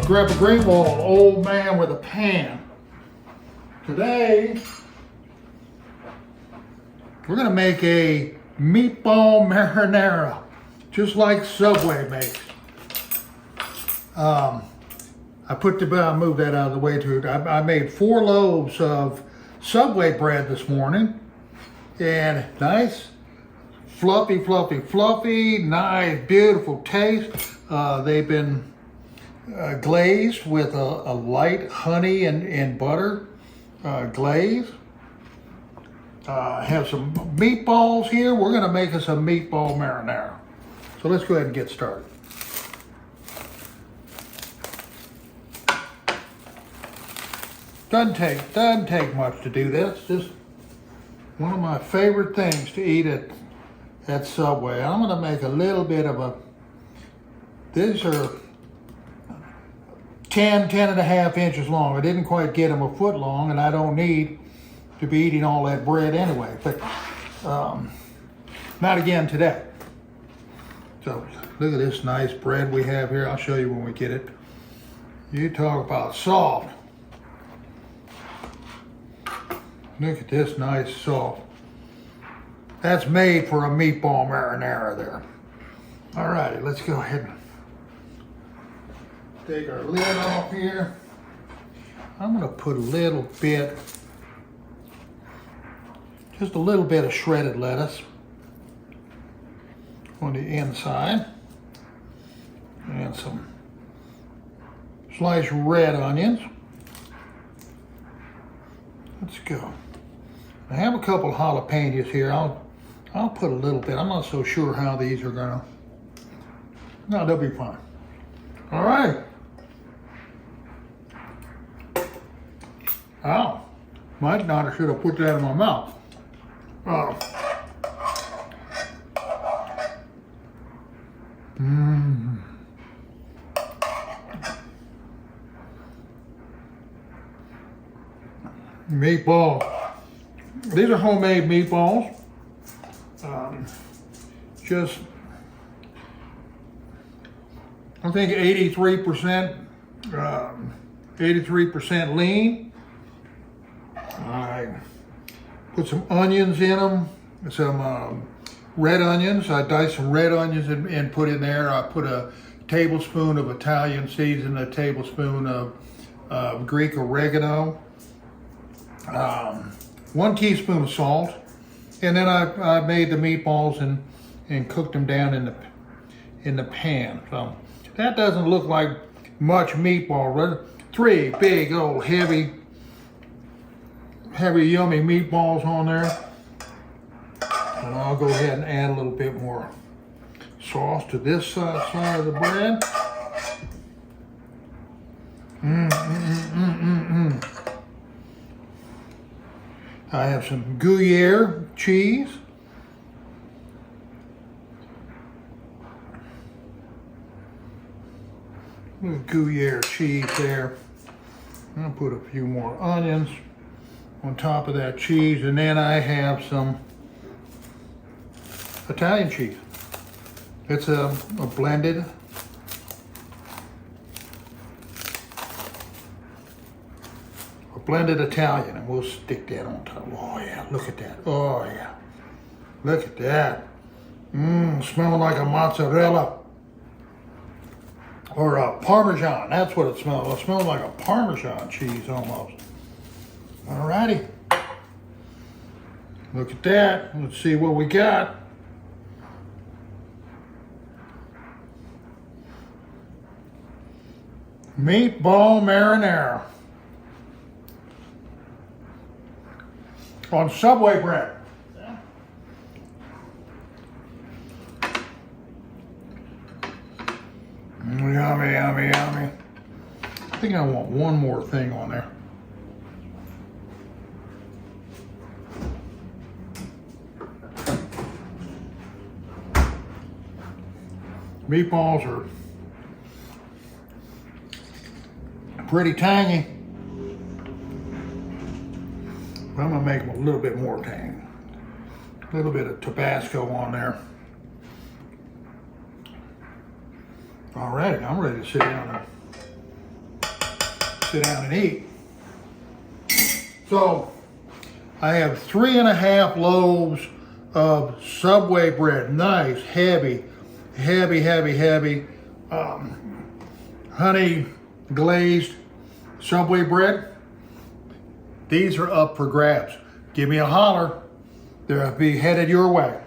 Grandpa Greenwald, old man with a pan. Today, we're gonna make a meatball marinara, just like Subway makes. I moved that out of the way too. I made 4 loaves of Subway bread this morning, and nice, fluffy, nice, beautiful taste. They've been glazed with a light honey and butter glaze. Have some meatballs here. We're gonna make us a meatball marinara. So let's go ahead and get started. Doesn't take much to do this. Just one of my favorite things to eat at Subway. I'm gonna make a little bit of these are 10 and a half inches long. I didn't quite get them a foot long, and I don't need to be eating all that bread anyway, but not again today. So look at this nice bread we have here. I'll show you when we get it. You talk about soft. Look at this nice soft. That's made for a meatball marinara there. All righty, let's go ahead and take our lid off here. I'm gonna put just a little bit of shredded lettuce on the inside, and some sliced red onions. Let's go. I have a couple jalapenos here. I'll put a little bit. I'm not so sure how these are gonna. No, they'll be fine. All right. Oh, might not. I should have put that in my mouth. Meatball. These are homemade meatballs. Just, I think 83% lean. I put some onions in them, some red onions. I diced some red onions and put in there. I put a tablespoon of Italian seasoning, a tablespoon of Greek oregano, 1 teaspoon of salt, and then I made the meatballs and cooked them down in the pan. So that doesn't look like much meatball, right? 3 big old heavy yummy meatballs on there. And I'll go ahead and add a little bit more sauce to this side of the bread. I have some Gruyere cheese. Gruyere cheese there. I'm gonna put a few more onions on top of that cheese, and then I have some Italian cheese. It's a blended Italian, and we'll stick that on top. Oh yeah, look at that. Oh yeah, look at that. Smelling like a mozzarella or a Parmesan. That's what it smells. It smells like a Parmesan cheese almost. All righty. Look at that. Let's see what we got. Meatball marinara on Subway bread. Yummy, yummy, yummy. I think I want one more thing on there. Meatballs are pretty tangy. I'm gonna make them a little bit more tangy. A little bit of Tabasco on there. All right, I'm ready to sit down sit down and eat. So I have 3.5 loaves of Subway bread. Nice, heavy, honey glazed Subway bread. These are up for grabs. Give me a holler. They'll be headed your way.